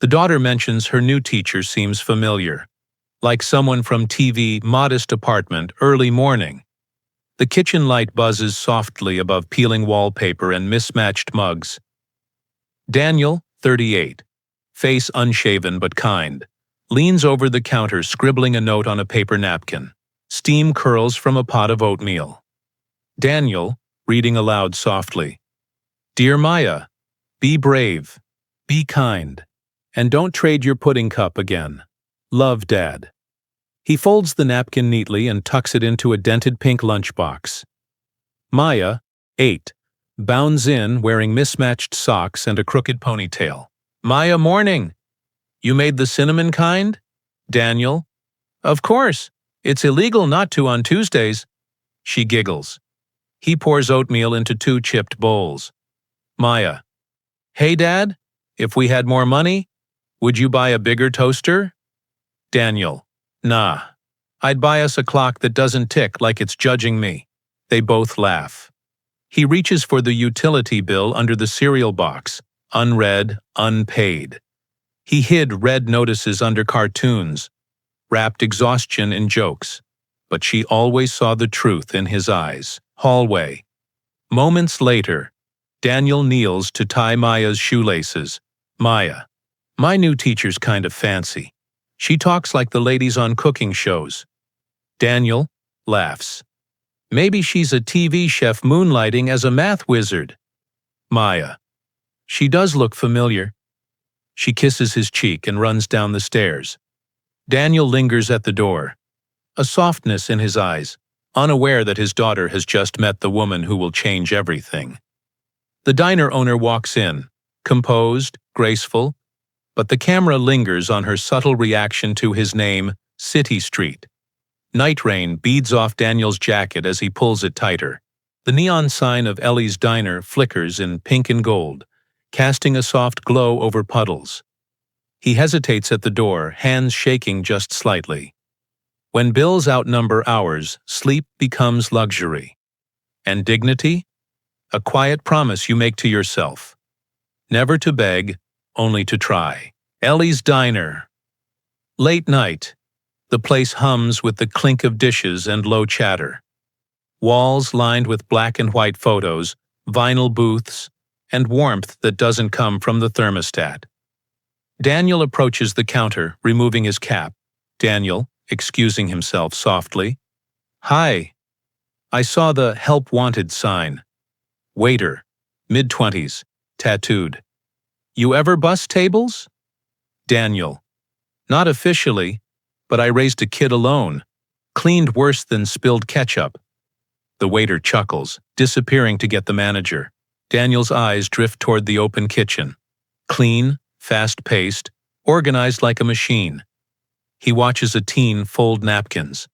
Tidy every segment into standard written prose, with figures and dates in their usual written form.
The daughter mentions her new teacher seems familiar, like someone from TV modest apartment early morning. The kitchen light buzzes softly above peeling wallpaper and mismatched mugs. Daniel, 38, face unshaven but kind, leans over the counter scribbling a note on a paper napkin. Steam curls from a pot of oatmeal. Daniel, reading aloud softly. Dear Maya, be brave, be kind, and don't trade your pudding cup again. Love, Dad. He folds the napkin neatly and tucks it into a dented pink lunchbox. Maya, 8, bounds in wearing mismatched socks and a crooked ponytail. Maya, morning. You made the cinnamon kind? Daniel. Of course. It's illegal not to on Tuesdays. She giggles. He pours oatmeal into 2 chipped bowls. Maya. Hey, Dad, if we had more money, would you buy a bigger toaster? Daniel. Nah. I'd buy us a clock that doesn't tick like it's judging me. They both laugh. He reaches for the utility bill under the cereal box, unread, unpaid. He hid red notices under cartoons, wrapped exhaustion in jokes, but she always saw the truth in his eyes. Hallway. Moments later, Daniel kneels to tie Maya's shoelaces. Maya. My new teacher's kind of fancy. She talks like the ladies on cooking shows. Daniel laughs. Maybe she's a TV chef moonlighting as a math wizard. Maya. She does look familiar. She kisses his cheek and runs down the stairs. Daniel lingers at the door, a softness in his eyes, unaware that his daughter has just met the woman who will change everything. The diner owner walks in, composed, graceful, but the camera lingers on her subtle reaction to his name, City Street. Night rain beads off Daniel's jacket as he pulls it tighter. The neon sign of Ellie's Diner flickers in pink and gold, casting a soft glow over puddles. He hesitates at the door, hands shaking just slightly. When bills outnumber hours, sleep becomes luxury. And dignity? A quiet promise you make to yourself. Never to beg, only to try. Ellie's Diner. Late night. The place hums with the clink of dishes and low chatter. Walls lined with black and white photos, vinyl booths, and warmth that doesn't come from the thermostat. Daniel approaches the counter, removing his cap. Daniel, excusing himself softly. Hi. I saw the Help Wanted sign. Waiter, mid-20s, tattooed. You ever bus tables? Daniel. Not officially, but I raised a kid alone. Cleaned worse than spilled ketchup. The waiter chuckles, disappearing to get the manager. Daniel's eyes drift toward the open kitchen. Clean, fast-paced, organized like a machine. He watches a teen fold napkins.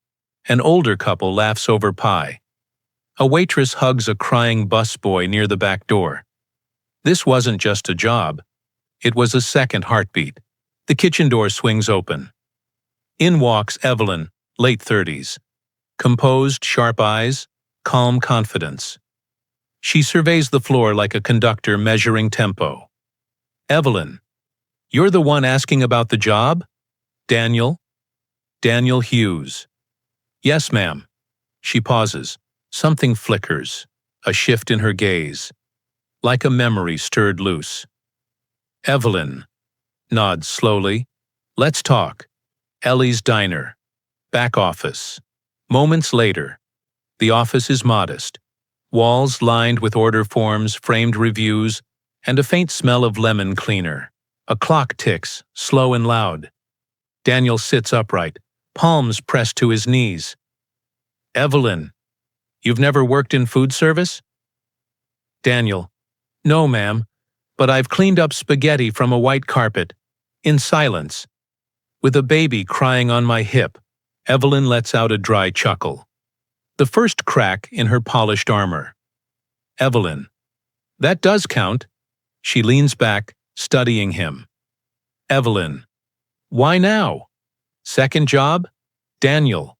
An older couple laughs over pie. A waitress hugs a crying busboy near the back door. This wasn't just a job. It was a second heartbeat. The kitchen door swings open. In walks Evelyn, late 30s. Composed, sharp eyes, calm confidence. She surveys the floor like a conductor measuring tempo. Evelyn. You're the one asking about the job? Daniel? Daniel Hughes. Yes, ma'am. She pauses. Something flickers, a shift in her gaze, like a memory stirred loose. Evelyn. Nods slowly. Let's talk. Ellie's Diner. Back office. Moments later. The office is modest. Walls lined with order forms, framed reviews, and a faint smell of lemon cleaner. A clock ticks, slow and loud. Daniel sits upright, palms pressed to his knees. Evelyn, you've never worked in food service? Daniel, no, ma'am, but I've cleaned up spaghetti from a white carpet. In silence. With a baby crying on my hip, Evelyn lets out a dry chuckle. The first crack in her polished armor. Evelyn. That does count. She leans back, studying him. Evelyn. Why now? Second job? Daniel.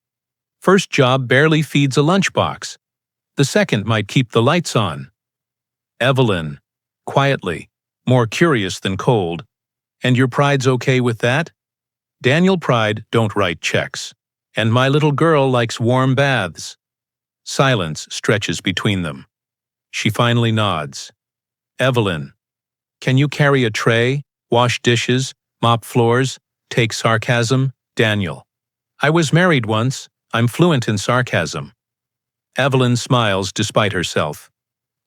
First job barely feeds a lunchbox. The second might keep the lights on. Evelyn. Quietly, more curious than cold. And your pride's okay with that? Daniel Pride don't write checks. And my little girl likes warm baths. Silence stretches between them. She finally nods. Evelyn, can you carry a tray, wash dishes, mop floors, take sarcasm? Daniel. I was married once. I'm fluent in sarcasm. Evelyn smiles despite herself.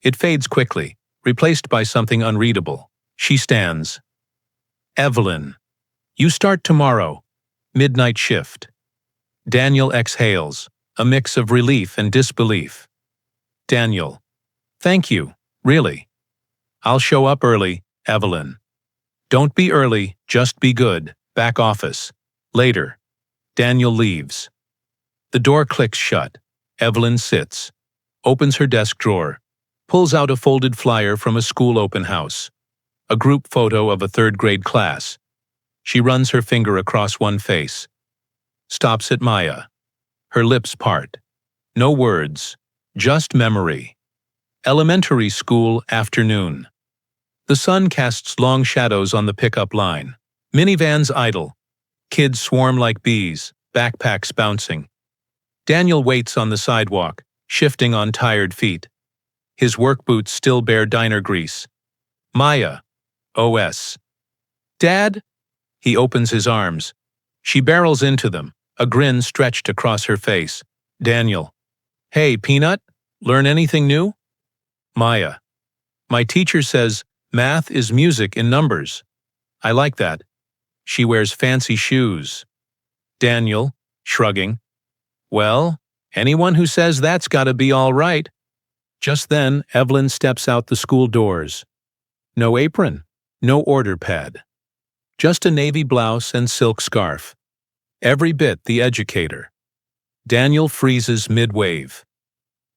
It fades quickly, replaced by something unreadable. She stands. Evelyn. You start tomorrow. Midnight shift. Daniel exhales, a mix of relief and disbelief. Daniel. Thank you, really. I'll show up early, Evelyn. Don't be early, just be good. Back office. Later. Daniel leaves. The door clicks shut. Evelyn sits. Opens her desk drawer. Pulls out a folded flyer from a school open house. A group photo of a third-grade class. She runs her finger across one face. Stops at Maya. Her lips part. No words. Just memory. Elementary school afternoon. The sun casts long shadows on the pickup line. Minivans idle. Kids swarm like bees, backpacks bouncing. Daniel waits on the sidewalk, shifting on tired feet. His work boots still bear diner grease. Maya. OS. Dad? He opens his arms. She barrels into them, a grin stretched across her face. Daniel. Hey, Peanut, learn anything new? Maya. My teacher says math is music in numbers. I like that. She wears fancy shoes. Daniel, shrugging. Well, anyone who says that's gotta be all right. Just then, Evelyn steps out the school doors. No apron, no order pad. Just a navy blouse and silk scarf. Every bit the educator. Daniel freezes mid-wave.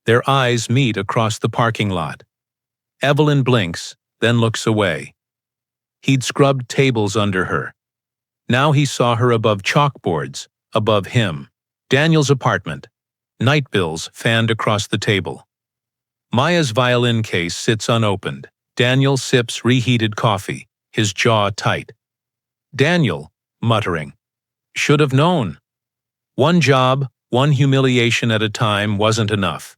Their eyes meet across the parking lot. Evelyn blinks, then looks away. He'd scrubbed tables under her. Now he saw her above chalkboards, above him. Daniel's apartment. Night bills fanned across the table. Maya's violin case sits unopened. Daniel sips reheated coffee, his jaw tight. Daniel, muttering. Should have known. One job, one humiliation at a time wasn't enough.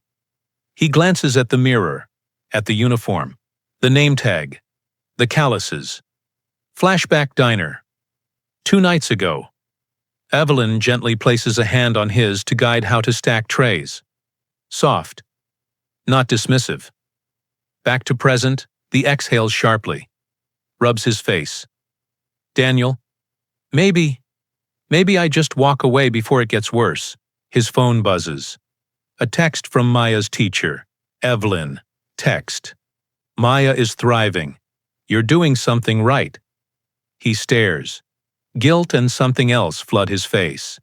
He glances at the mirror, at the uniform, the name tag, the calluses. Flashback diner. 2 nights ago. Evelyn gently places a hand on his to guide how to stack trays. Soft. Not dismissive. Back to present, the exhales sharply. Rubs his face. Daniel. Maybe I just walk away before it gets worse. His phone buzzes. A text from Maya's teacher. Evelyn. Text. Maya is thriving. You're doing something right. He stares. Guilt and something else flood his face.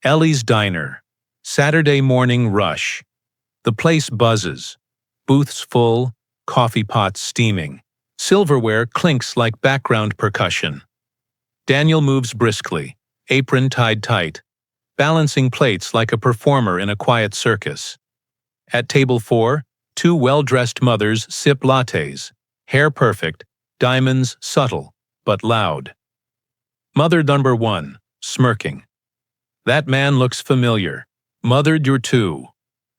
Ellie's Diner. Saturday morning rush. The place buzzes. Booths full, coffee pots steaming. Silverware clinks like background percussion. Daniel moves briskly, apron tied tight, balancing plates like a performer in a quiet circus. At table 4, 2 well-dressed mothers sip lattes, hair perfect, diamonds subtle, but loud. Mother number 1, smirking. That man looks familiar. Mothered your 2.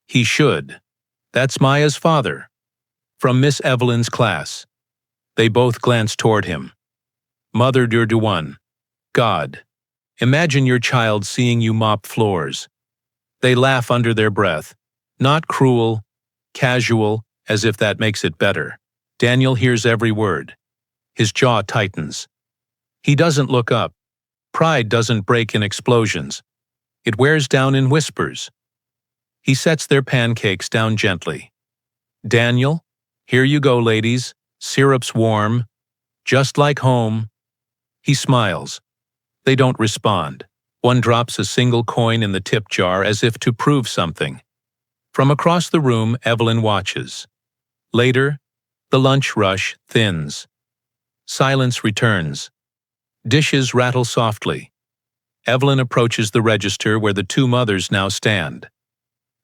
He should. That's Maya's father. From Miss Evelyn's class. They both glance toward him. Mothered your 1. God. Imagine your child seeing you mop floors. They laugh under their breath. Not cruel, casual, as if that makes it better. Daniel hears every word. His jaw tightens. He doesn't look up. Pride doesn't break in explosions. It wears down in whispers. He sets their pancakes down gently. Daniel, here you go, ladies. Syrup's warm. Just like home. He smiles. They don't respond. One drops a single coin in the tip jar as if to prove something. From across the room, Evelyn watches. Later, the lunch rush thins. Silence returns. Dishes rattle softly. Evelyn approaches the register where the 2 mothers now stand.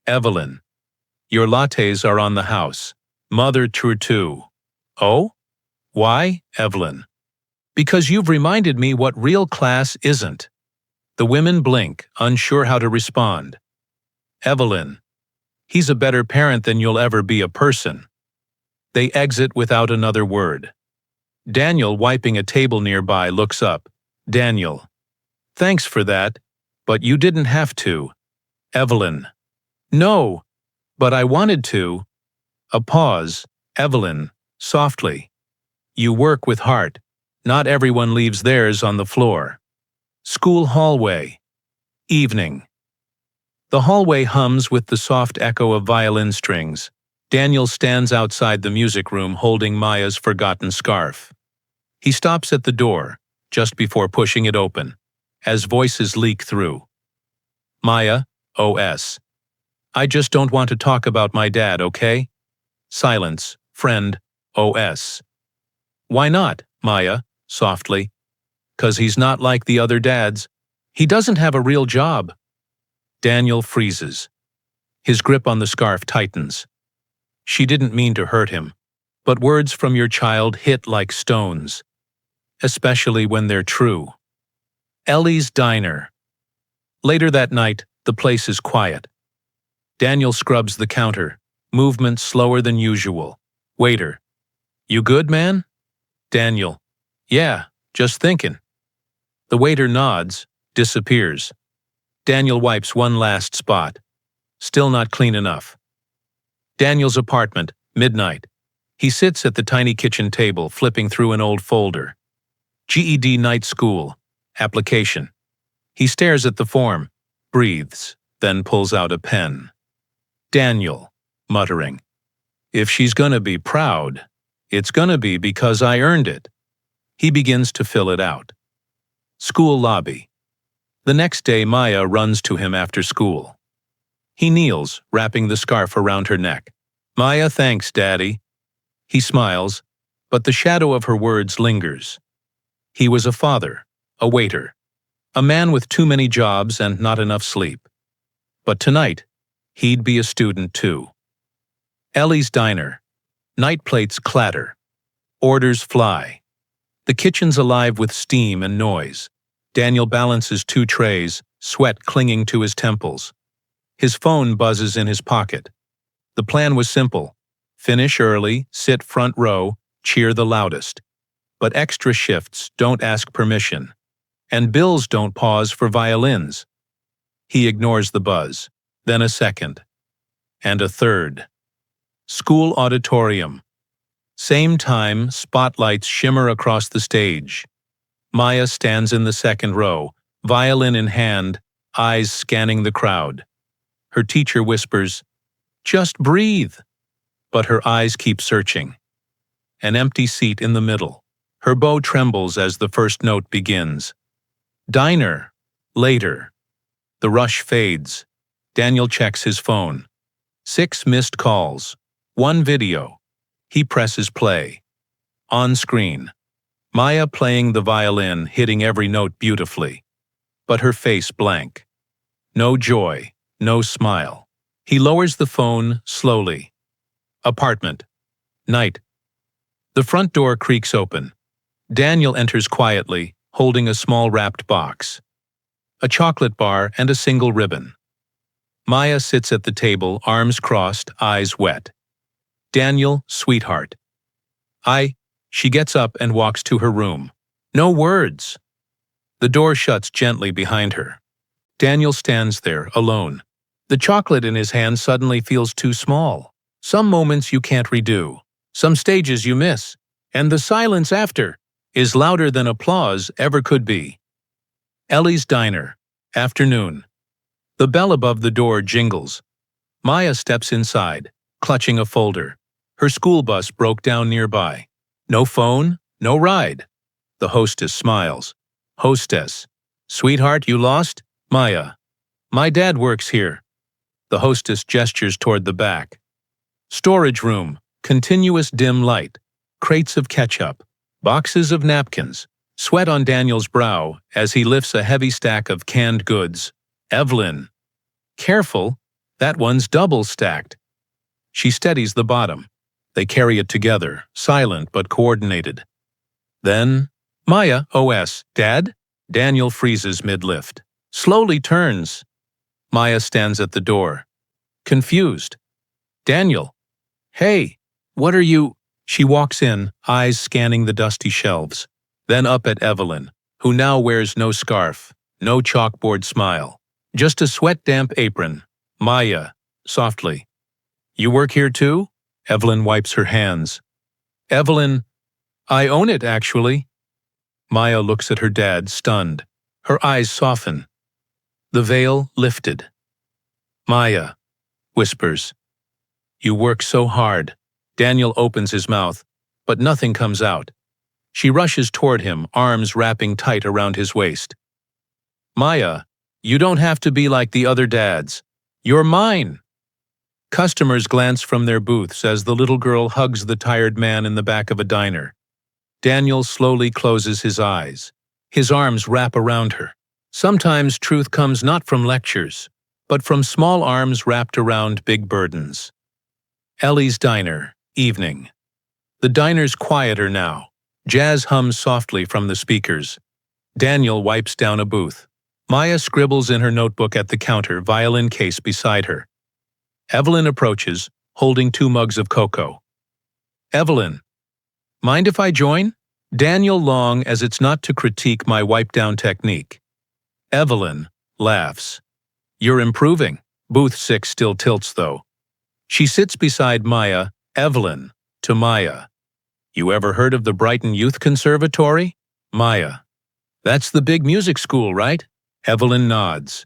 Evelyn. Your lattes are on the house. Mother true 2. Oh? Why, Evelyn? Because you've reminded me what real class isn't. The women blink, unsure how to respond. Evelyn. He's a better parent than you'll ever be a person. They exit without another word. Daniel, wiping a table nearby, looks up. Daniel. Thanks for that, but you didn't have to. Evelyn. No, but I wanted to. A pause. Evelyn, softly. You work with heart. Not everyone leaves theirs on the floor. School hallway. Evening. The hallway hums with the soft echo of violin strings. Daniel stands outside the music room holding Maya's forgotten scarf. He stops at the door, just before pushing it open, as voices leak through. Maya, OS. I just don't want to talk about my dad, okay? Silence, friend, OS. Why not, Maya, softly? 'Cause he's not like the other dads. He doesn't have a real job. Daniel freezes. His grip on the scarf tightens. She didn't mean to hurt him, but words from your child hit like stones, especially when they're true. Ellie's Diner. Later that night, the place is quiet. Daniel scrubs the counter, movement slower than usual. Waiter. You good, man? Daniel. Yeah, just thinking. The waiter nods, disappears. Daniel wipes one last spot. Still not clean enough. Daniel's apartment, midnight. He sits at the tiny kitchen table, flipping through an old folder. GED night school. Application. He stares at the form, breathes, then pulls out a pen. Daniel, muttering. If she's gonna be proud, it's gonna be because I earned it. He begins to fill it out. School lobby. The next day, Maya runs to him after school. He kneels, wrapping the scarf around her neck. Maya, thanks, Daddy. He smiles, but the shadow of her words lingers. He was a father, a waiter, a man with too many jobs and not enough sleep. But tonight, he'd be a student too. Ellie's Diner. Night plates clatter. Orders fly. The kitchen's alive with steam and noise. Daniel balances two trays, sweat clinging to his temples. His phone buzzes in his pocket. The plan was simple. Finish early, sit front row, cheer the loudest. But extra shifts don't ask permission. And bills don't pause for violins. He ignores the buzz, then a second. And a third. School auditorium. Same time, spotlights shimmer across the stage. Maya stands in the second row, violin in hand, eyes scanning the crowd. Her teacher whispers, "Just breathe." But her eyes keep searching. An empty seat in the middle. Her bow trembles as the first note begins. Diner. Later. The rush fades. Daniel checks his phone. 6 missed calls. 1 video. He presses play. On screen. Maya playing the violin, hitting every note beautifully. But her face blank. No joy, no smile. He lowers the phone slowly. Apartment. Night. The front door creaks open. Daniel enters quietly, holding a small wrapped box. A chocolate bar and a single ribbon. Maya sits at the table, arms crossed, eyes wet. Daniel, sweetheart. She gets up and walks to her room. No words. The door shuts gently behind her. Daniel stands there, alone. The chocolate in his hand suddenly feels too small. Some moments you can't redo. Some stages you miss. And the silence after is louder than applause ever could be. Ellie's Diner. Afternoon. The bell above the door jingles. Maya steps inside, clutching a folder. Her school bus broke down nearby. No phone, no ride. The hostess smiles. Hostess. Sweetheart, you lost? Maya. My dad works here. The hostess gestures toward the back. Storage room. Continuous dim light. Crates of ketchup. Boxes of napkins. Sweat on Daniel's brow as he lifts a heavy stack of canned goods. Evelyn. Careful, that one's double stacked. She steadies the bottom. They carry it together, silent but coordinated. Then, Maya, OS, Dad? Daniel freezes mid-lift. Slowly turns. Maya stands at the door. Confused. Daniel. Hey, what are you? She walks in, eyes scanning the dusty shelves. Then up at Evelyn, who now wears no scarf, no chalkboard smile. Just a sweat-damp apron. Maya, softly. You work here too? Evelyn wipes her hands. Evelyn, I own it, actually. Maya looks at her dad, stunned. Her eyes soften. The veil lifted. Maya, whispers. You work so hard. Daniel opens his mouth, but nothing comes out. She rushes toward him, arms wrapping tight around his waist. Maya, you don't have to be like the other dads. You're mine. Customers glance from their booths as the little girl hugs the tired man in the back of a diner. Daniel slowly closes his eyes. His arms wrap around her. Sometimes truth comes not from lectures, but from small arms wrapped around big burdens. Ellie's Diner, evening. The diner's quieter now. Jazz hums softly from the speakers. Daniel wipes down a booth. Maya scribbles in her notebook at the counter, violin case beside her. Evelyn approaches, holding 2 mugs of cocoa. Evelyn, mind if I join? Daniel long as it's not to critique my wipe-down technique. Evelyn laughs. You're improving. Booth 6 still tilts, though. She sits beside Maya, Evelyn, to Maya. You ever heard of the Brighton Youth Conservatory? Maya. That's the big music school, right? Evelyn nods.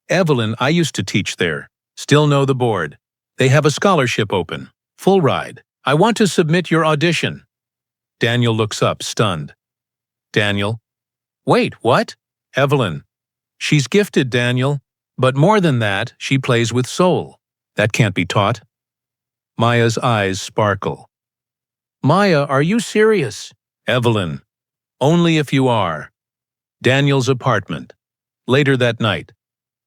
Evelyn, I used to teach there. Still know the board. They have a scholarship open. Full ride. I want to submit your audition. Daniel looks up, stunned. Daniel. Wait, what? Evelyn. She's gifted, Daniel. But more than that, she plays with soul. That can't be taught. Maya's eyes sparkle. Maya, are you serious? Evelyn. Only if you are. Daniel's apartment. Later that night.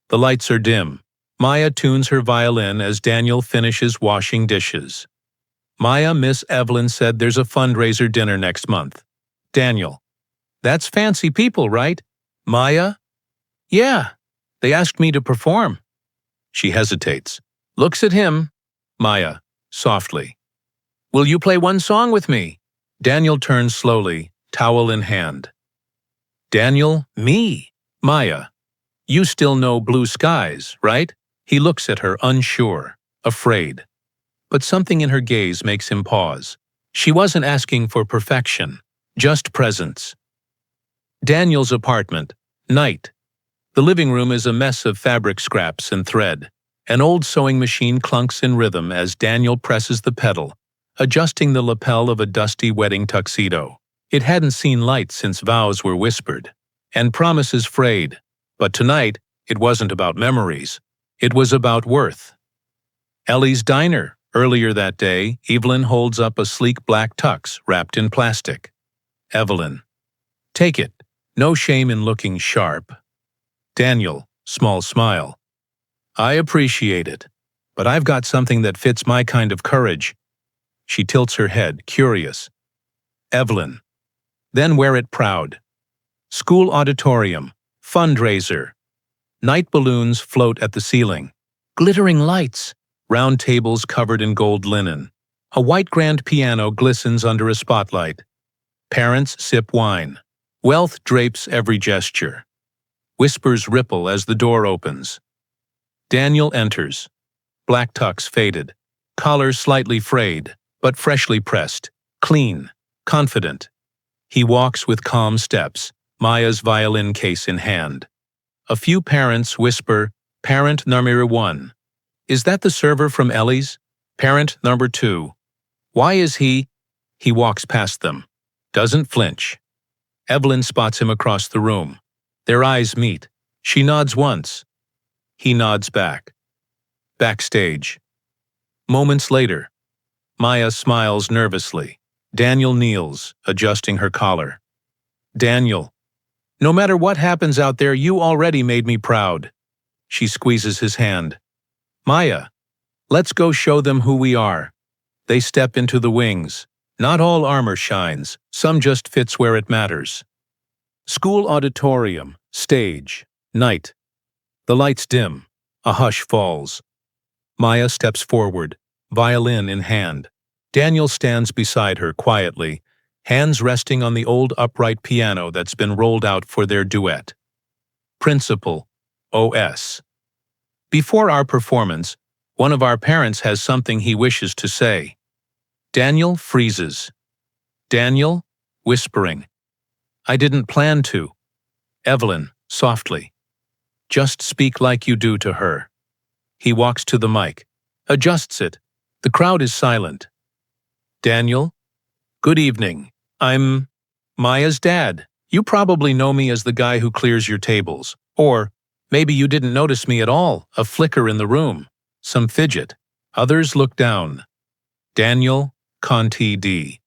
The lights are dim. Maya tunes her violin as Daniel finishes washing dishes. Maya, Miss Evelyn said there's a fundraiser dinner next month. Daniel. That's fancy people, right? Maya. Yeah. They asked me to perform. She hesitates. Looks at him. Maya, softly. Will you play one song with me? Daniel turns slowly, towel in hand. Daniel, me. Maya. You still know Blue Skies, right? He looks at her, unsure, afraid. But something in her gaze makes him pause. She wasn't asking for perfection, just presence. Daniel's apartment, night. The living room is a mess of fabric scraps and thread. An old sewing machine clunks in rhythm as Daniel presses the pedal, adjusting the lapel of a dusty wedding tuxedo. It hadn't seen light since vows were whispered, and promises frayed. But tonight, it wasn't about memories. It was about worth. Ellie's Diner. Earlier that day, Evelyn holds up a sleek black tux wrapped in plastic. Evelyn. Take it. No shame in looking sharp. Daniel. Small smile. I appreciate it, but I've got something that fits my kind of courage. She tilts her head, curious. Evelyn. Then wear it proud. School auditorium. Fundraiser. Night balloons float at the ceiling. Glittering lights. Round tables covered in gold linen. A white grand piano glistens under a spotlight. Parents sip wine. Wealth drapes every gesture. Whispers ripple as the door opens. Daniel enters. Black tux faded. Collar slightly frayed, but freshly pressed. Clean. Confident. He walks with calm steps, Maya's violin case in hand. A few parents whisper, Parent number 1. Is that the server from Ellie's? Parent number 2. Why is he? He walks past them. Doesn't flinch. Evelyn spots him across the room. Their eyes meet. She nods once. He nods back. Backstage. Moments later. Maya smiles nervously. Daniel kneels, adjusting her collar. Daniel. No matter what happens out there, you already made me proud. She squeezes his hand. Maya. Let's go show them who we are. They step into the wings. Not all armor shines, some just fits where it matters. School auditorium, stage, night. The lights dim. A hush falls. Maya steps forward, violin in hand. Daniel stands beside her quietly, hands resting on the old upright piano that's been rolled out for their duet. Principal, OS. Before our performance, one of our parents has something he wishes to say. Daniel freezes. Daniel, whispering. I didn't plan to. Evelyn, softly. Just speak like you do to her. He walks to the mic, adjusts it. The crowd is silent. Daniel, good evening. I'm Maya's dad. You probably know me as the guy who clears your tables. Or maybe you didn't notice me at all, a flicker in the room, some fidget. Others look down. Daniel, Conti D.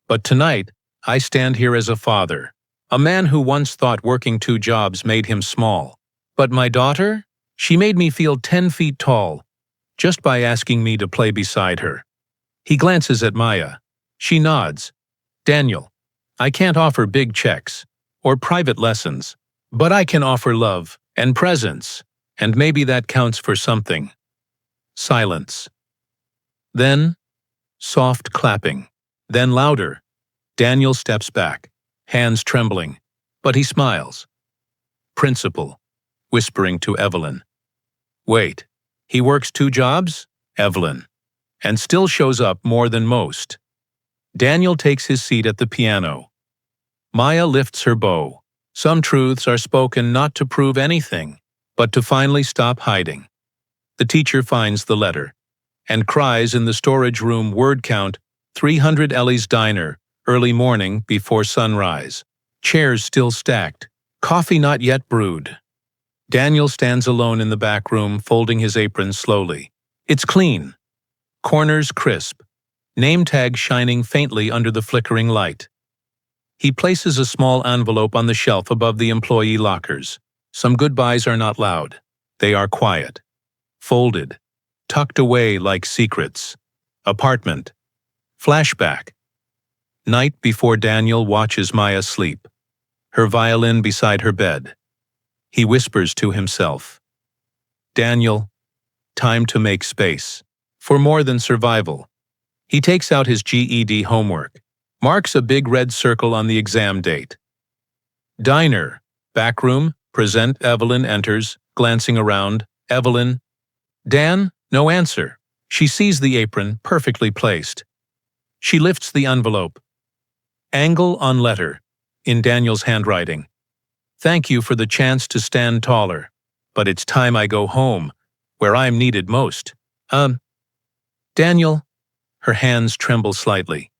But tonight, I stand here as a father, a man who once thought working 2 jobs made him small. But my daughter? She made me feel 10 feet tall, just by asking me to play beside her. He glances at Maya. She nods. Daniel, I can't offer big checks or private lessons, but I can offer love and presence, and maybe that counts for something. Silence. Then, soft clapping. Then louder. Daniel steps back, hands trembling, but he smiles. Principal, whispering to Evelyn. Wait, he works 2 jobs? Evelyn. And still shows up more than most. Daniel takes his seat at the piano. Maya lifts her bow. Some truths are spoken not to prove anything, but to finally stop hiding. The teacher finds the letter and cries in the storage room word count 300 Ellie's Diner, early morning before sunrise. Chairs still stacked, coffee not yet brewed. Daniel stands alone in the back room, folding his apron slowly. It's clean. Corners crisp. Name tag shining faintly under the flickering light. He places a small envelope on the shelf above the employee lockers. Some goodbyes are not loud. They are quiet. Folded. Tucked away like secrets. Apartment. Flashback. Night before Daniel watches Maya sleep. Her violin beside her bed. He whispers to himself. Daniel, time to make space. For more than survival. He takes out his GED homework. Marks a big red circle on the exam date. Diner. Back room. Present. Evelyn enters, glancing around. Evelyn. Dan? No answer. She sees the apron, perfectly placed. She lifts the envelope. Angle on letter. In Daniel's handwriting. Thank you for the chance to stand taller. But it's time I go home, where I'm needed most. Daniel. Her hands tremble slightly.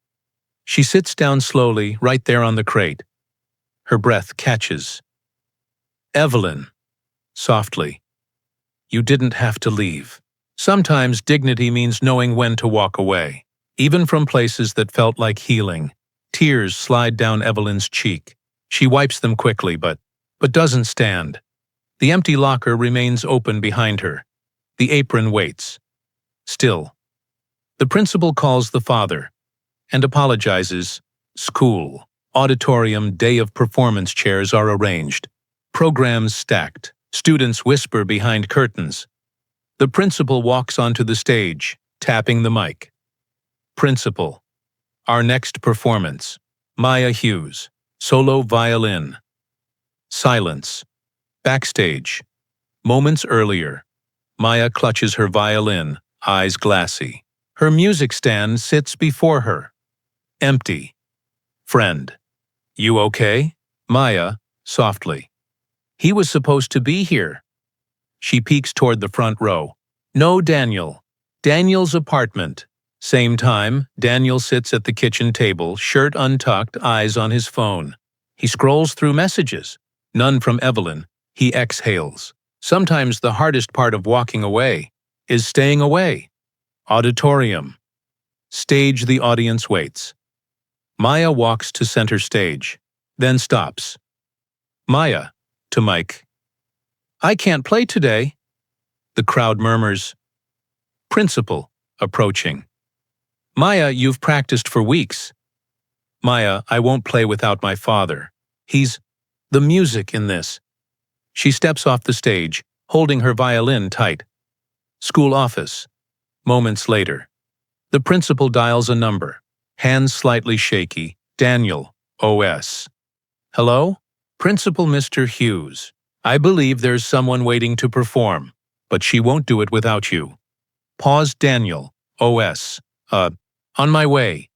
She sits down slowly, right there on the crate. Her breath catches. Evelyn. Softly. You didn't have to leave. Sometimes dignity means knowing when to walk away, even from places that felt like healing. Tears slide down Evelyn's cheek. She wipes them quickly, but doesn't stand. The empty locker remains open behind her. The apron waits. Still. The principal calls the father and apologizes. School. Auditorium. Day of performance chairs are arranged. Programs stacked. Students whisper behind curtains. The principal walks onto the stage, tapping the mic. Principal. Our next performance. Maya Hughes. Solo violin. Silence. Backstage. Moments earlier. Maya clutches her violin, eyes glassy. Her music stand sits before her. Empty. Friend. You okay? Maya, softly. He was supposed to be here. She peeks toward the front row. No Daniel. Daniel's apartment. Same time, Daniel sits at the kitchen table, shirt untucked, eyes on his phone. He scrolls through messages. None from Evelyn. He exhales. Sometimes the hardest part of walking away is staying away. Auditorium. Stage. The audience waits. Maya walks to center stage, then stops. Maya, to Mike. I can't play today. The crowd murmurs. Principal, approaching. Maya, you've practiced for weeks. Maya, I won't play without my father. He's the music in this. She steps off the stage, holding her violin tight. School office. Moments later. The principal dials a number. Hands slightly shaky. Daniel, OS. Hello? Principal Mr. Hughes. I believe there's someone waiting to perform, but she won't do it without you. Pause. Daniel, OS. On my way.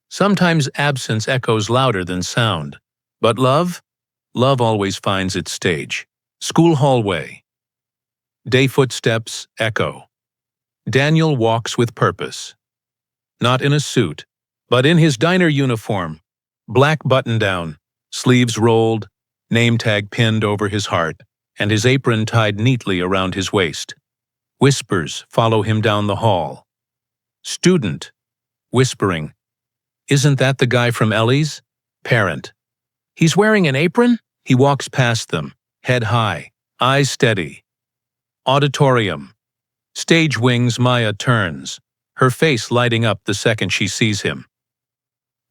Sometimes absence echoes louder than sound. But love? Love always finds its stage. School hallway. Day footsteps echo. Daniel walks with purpose. Not in a suit, but in his diner uniform. Black button-down, sleeves rolled, name tag pinned over his heart, and his apron tied neatly around his waist. Whispers follow him down the hall. Student, whispering, isn't that the guy from Ellie's? Parent, he's wearing an apron? He walks past them, head high, eyes steady. Auditorium. Stage wings. Maya turns, her face lighting up the second she sees him.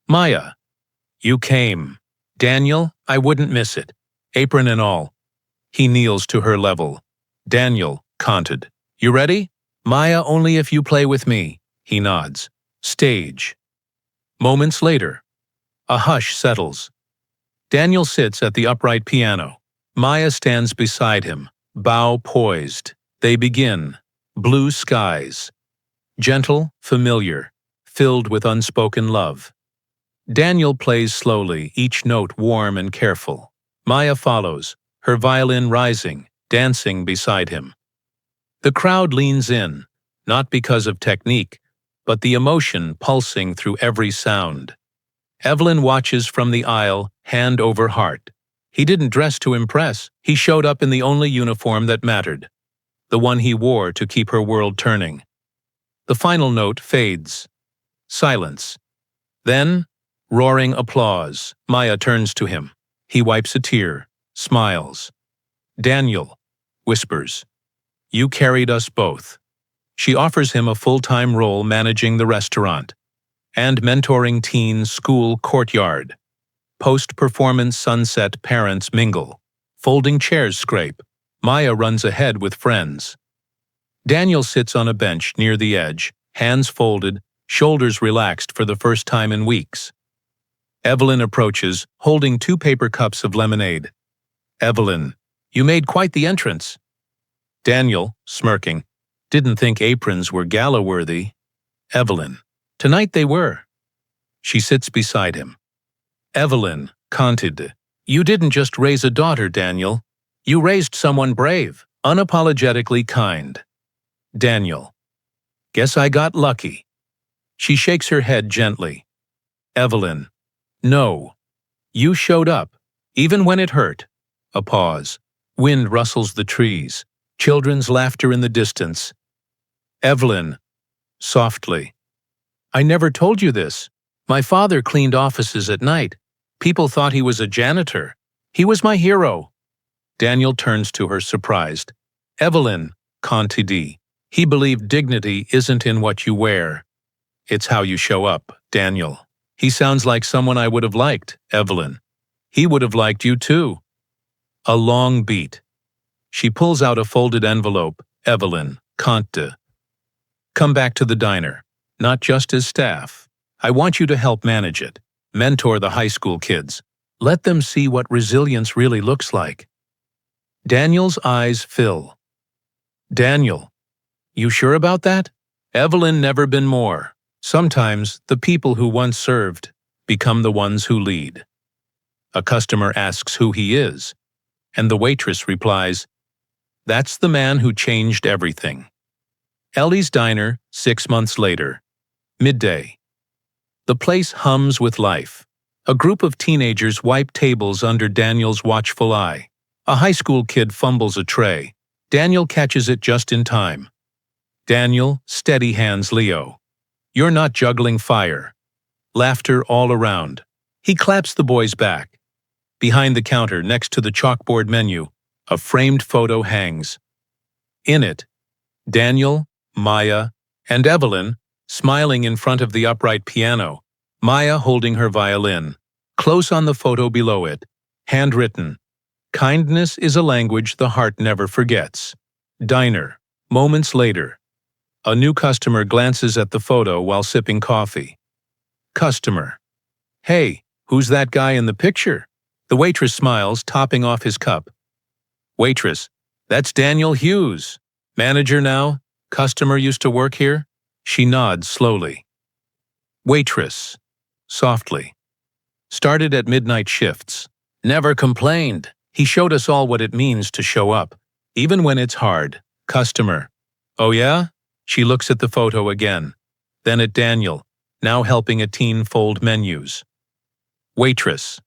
Maya, you came. Daniel, I wouldn't miss it. Apron and all. He kneels to her level. Daniel, conted. You ready? Maya, only if you play with me. He nods. Stage. Moments later. A hush settles. Daniel sits at the upright piano. Maya stands beside him, bow poised. They begin. Blue skies. Gentle, familiar, filled with unspoken love. Daniel plays slowly, each note warm and careful. Maya follows, her violin rising, dancing beside him. The crowd leans in, not because of technique, but the emotion pulsing through every sound. Evelyn watches from the aisle, hand over heart. He didn't dress to impress. He showed up in the only uniform that mattered, the one he wore to keep her world turning. The final note fades. Silence. Then, roaring applause. Maya turns to him. He wipes a tear, smiles. Daniel, whispers, you carried us both. She offers him a full-time role managing the restaurant and mentoring teens' school courtyard. Post-performance sunset parents mingle. Folding chairs scrape. Maya runs ahead with friends. Daniel sits on a bench near the edge, hands folded, shoulders relaxed for the first time in weeks. Evelyn approaches, holding 2 paper cups of lemonade. Evelyn, you made quite the entrance. Daniel, smirking, didn't think aprons were gala-worthy. Evelyn, tonight they were. She sits beside him. Evelyn, conted, you didn't just raise a daughter, Daniel. You raised someone brave, unapologetically kind. Daniel, guess I got lucky. She shakes her head gently. Evelyn, no. You showed up, even when it hurt. A pause. Wind rustles the trees. Children's laughter in the distance. Evelyn, softly. I never told you this. My father cleaned offices at night. People thought he was a janitor. He was my hero. Daniel turns to her, surprised. Evelyn, conti. He believed dignity isn't in what you wear. It's how you show up, Daniel. He sounds like someone I would have liked, Evelyn. He would have liked you too. A long beat. She pulls out a folded envelope. Evelyn, conte. Come back to the diner. Not just as staff. I want you to help manage it. Mentor the high school kids. Let them see what resilience really looks like. Daniel's eyes fill. Daniel, you sure about that? Evelyn, never been more. Sometimes the people who once served become the ones who lead. A customer asks who he is, and the waitress replies, that's the man who changed everything. Ellie's Diner, 6 months later. Midday. The place hums with life. A group of teenagers wipe tables under Daniel's watchful eye. A high school kid fumbles a tray. Daniel catches it just in time. Daniel, steady hands Leo. You're not juggling fire. Laughter all around. He claps the boys back. Behind the counter, next to the chalkboard menu, a framed photo hangs. In it, Daniel, Maya, and Evelyn, smiling in front of the upright piano, Maya holding her violin. Close on the photo below it. Handwritten. Kindness is a language the heart never forgets. Diner. Moments later. A new customer glances at the photo while sipping coffee. Customer. Hey, who's that guy in the picture? The waitress smiles, topping off his cup. Waitress. That's Daniel Hughes. Manager now? Customer used to work here? She nods slowly. Waitress. Softly. Started at midnight shifts. Never complained. He showed us all what it means to show up, even when it's hard. Customer. Oh yeah? She looks at the photo again. Then at Daniel, now helping a teen fold menus. Waitress.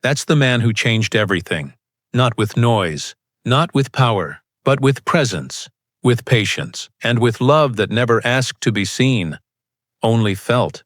That's the man who changed everything. Not with noise, not with power, but with presence, with patience, and with love that never asked to be seen, only felt.